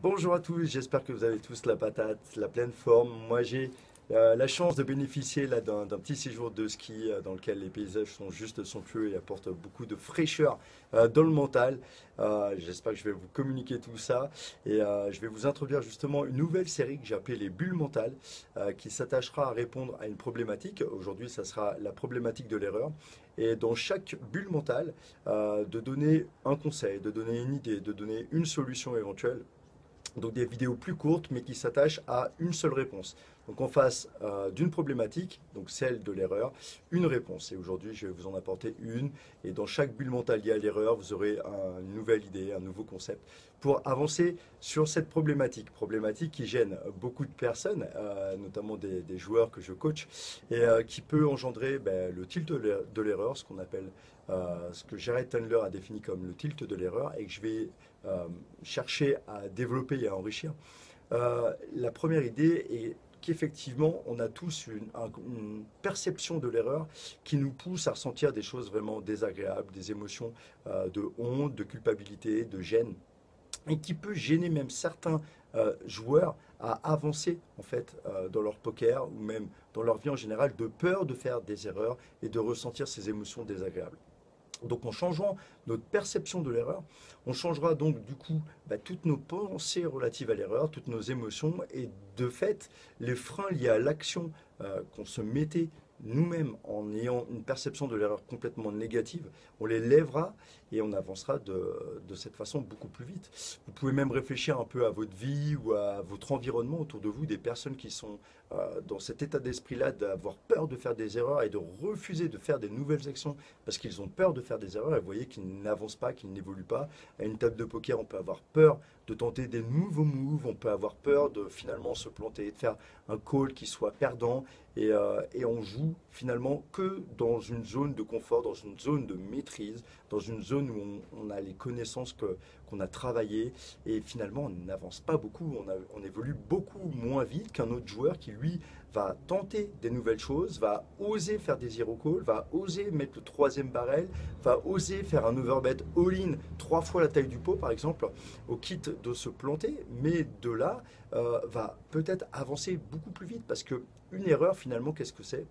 Bonjour à tous, j'espère que vous avez tous la patate, la pleine forme. Moi j'ai la chance de bénéficier là d'un petit séjour de ski dans lequel les paysages sont juste somptueux et apportent beaucoup de fraîcheur dans le mental. J'espère que je vais vous communiquer tout ça et je vais vous introduire justement une nouvelle série que j'ai appelée les bulles mentales qui s'attachera à répondre à une problématique. Aujourd'hui ça sera la problématique de l'erreur. Et dans chaque bulle mentale, de donner un conseil, de donner une idée, de donner une solution éventuelle. Donc des vidéos plus courtes mais qui s'attachent à une seule réponse. Donc en face d'une problématique, donc celle de l'erreur, une réponse. Et aujourd'hui je vais vous en apporter une. Et dans chaque bulle mentale liée à l'erreur, vous aurez une nouvelle idée, un nouveau concept pour avancer sur cette problématique. Problématique qui gêne beaucoup de personnes, notamment des joueurs que je coach, et qui peut engendrer le tilt de l'erreur, ce qu'on appelle, ce que Jared Tendler a défini comme le tilt de l'erreur, et que je vais chercher à développer et à enrichir. La première idée est qu'effectivement, on a tous une perception de l'erreur qui nous pousse à ressentir des choses vraiment désagréables, des émotions de honte, de culpabilité, de gêne, et qui peut gêner même certains joueurs à avancer en fait dans leur poker ou même dans leur vie en général, de peur de faire des erreurs et de ressentir ces émotions désagréables. Donc en changeant notre perception de l'erreur, on changera donc du coup toutes nos pensées relatives à l'erreur, toutes nos émotions et de fait les freins liés à l'action qu'on se mettait nous-mêmes en ayant une perception de l'erreur complètement négative, on les lèvera et on avancera de cette façon beaucoup plus vite. Vous pouvez même réfléchir un peu à votre vie ou à votre environnement autour de vous, des personnes qui sont dans cet état d'esprit-là d'avoir peur de faire des erreurs et de refuser de faire des nouvelles actions parce qu'ils ont peur de faire des erreurs et vous voyez qu'ils n'avancent pas, qu'ils n'évoluent pas. À une table de poker, on peut avoir peur de tenter des nouveaux moves, on peut avoir peur de finalement se planter, de faire un call qui soit perdant et on joue finalement que dans une zone de confort, dans une zone de maîtrise, dans une zone où on a les connaissances qu'on a travaillées et finalement on n'avance pas beaucoup, on évolue beaucoup moins vite qu'un autre joueur qui lui va tenter des nouvelles choses, va oser faire des hero calls, va oser mettre le troisième barrel, va oser faire un overbet all-in 3 fois la taille du pot par exemple, au kit de se planter, mais de là va peut-être avancer beaucoup plus vite parce que une erreur finalement qu'est-ce que c'est?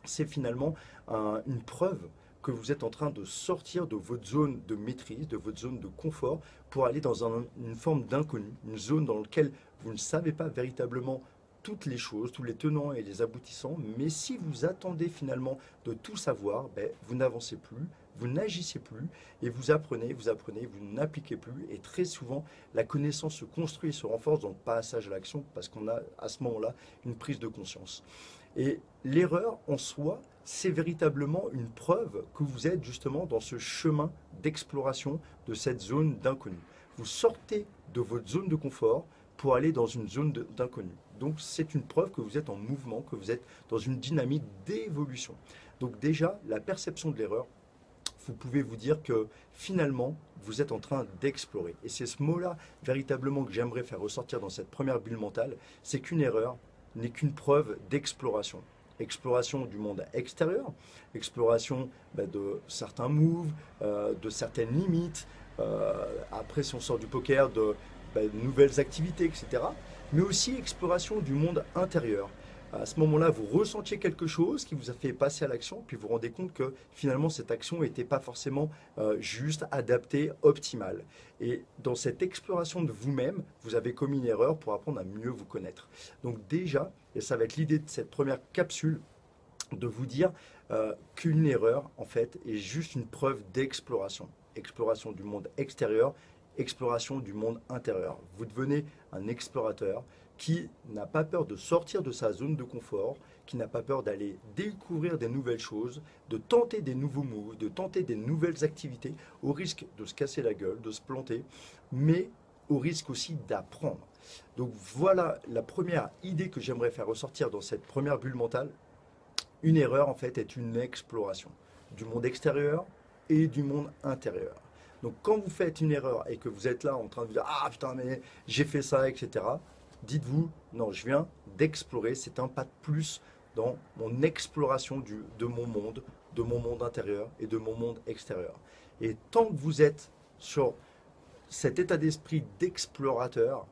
C'est finalement une preuve que vous êtes en train de sortir de votre zone de maîtrise, de votre zone de confort, pour aller dans une forme d'inconnu, une zone dans laquelle vous ne savez pas véritablement toutes les choses, tous les tenants et les aboutissants, mais si vous attendez finalement de tout savoir, vous n'avancez plus, vous n'agissez plus, et vous apprenez, vous n'appliquez plus, et très souvent, la connaissance se construit et se renforce dans le passage à l'action, parce qu'on a à ce moment-là une prise de conscience. Et l'erreur en soi, c'est véritablement une preuve que vous êtes justement dans ce chemin d'exploration de cette zone d'inconnu. Vous sortez de votre zone de confort pour aller dans une zone d'inconnu. Donc c'est une preuve que vous êtes en mouvement, que vous êtes dans une dynamique d'évolution. Donc déjà, la perception de l'erreur, vous pouvez vous dire que finalement, vous êtes en train d'explorer. Et c'est ce mot-là véritablement que j'aimerais faire ressortir dans cette première bulle mentale, c'est qu'une erreur n'est qu'une preuve d'exploration. Exploration du monde extérieur, exploration de certains moves, de certaines limites, après si on sort du poker, de nouvelles activités, etc. Mais aussi exploration du monde intérieur. À ce moment-là, vous ressentiez quelque chose qui vous a fait passer à l'action, puis vous vous rendez compte que finalement cette action n'était pas forcément juste, adaptée, optimale. Et dans cette exploration de vous-même, vous avez commis une erreur pour apprendre à mieux vous connaître. Donc déjà, et ça va être l'idée de cette première capsule, de vous dire qu'une erreur, en fait, est juste une preuve d'exploration. Exploration du monde extérieur, exploration du monde intérieur. Vous devenez un explorateur qui n'a pas peur de sortir de sa zone de confort, qui n'a pas peur d'aller découvrir des nouvelles choses, de tenter des nouveaux moves, de tenter des nouvelles activités, au risque de se casser la gueule, de se planter, mais au risque aussi d'apprendre. Donc voilà la première idée que j'aimerais faire ressortir dans cette première bulle mentale. Une erreur en fait est une exploration du monde extérieur et du monde intérieur. Donc quand vous faites une erreur et que vous êtes là en train de vous dire ah putain mais j'ai fait ça, etc. Dites-vous non, je viens d'explorer, c'est un pas de plus dans mon exploration de mon monde intérieur et de mon monde extérieur. Et tant que vous êtes sur cet état d'esprit d'explorateur,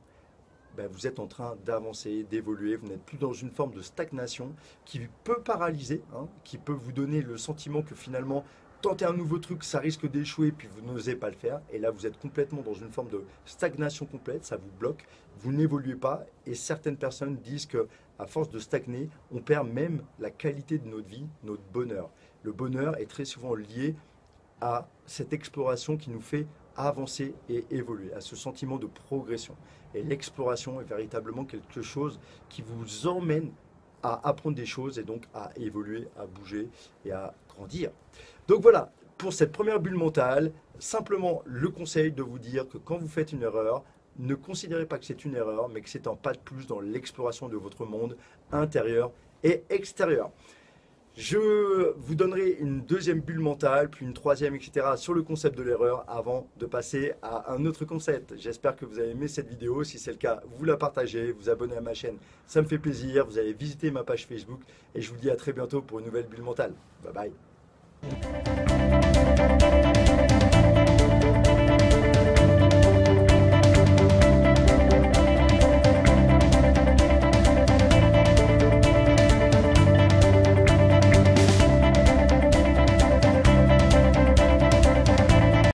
ben, vous êtes en train d'avancer, d'évoluer, vous n'êtes plus dans une forme de stagnation qui peut paralyser, hein, qui peut vous donner le sentiment que finalement, tenter un nouveau truc, ça risque d'échouer, puis vous n'osez pas le faire. Et là, vous êtes complètement dans une forme de stagnation complète, ça vous bloque, vous n'évoluez pas. Et certaines personnes disent que à force de stagner, on perd même la qualité de notre vie, notre bonheur. Le bonheur est très souvent lié à cette exploration qui nous fait avancer et évoluer, à ce sentiment de progression. Et l'exploration est véritablement quelque chose qui vous emmène à apprendre des choses et donc à évoluer, à bouger et à grandir. Donc voilà, pour cette première bulle mentale, simplement le conseil de vous dire que quand vous faites une erreur, ne considérez pas que c'est une erreur, mais que c'est un pas de plus dans l'exploration de votre monde intérieur et extérieur. Je vous donnerai une deuxième bulle mentale, puis une troisième, etc. sur le concept de l'erreur avant de passer à un autre concept. J'espère que vous avez aimé cette vidéo. Si c'est le cas, vous la partagez, vous abonnez à ma chaîne. Ça me fait plaisir. Vous allez visiter ma page Facebook. Et je vous dis à très bientôt pour une nouvelle bulle mentale. Bye bye.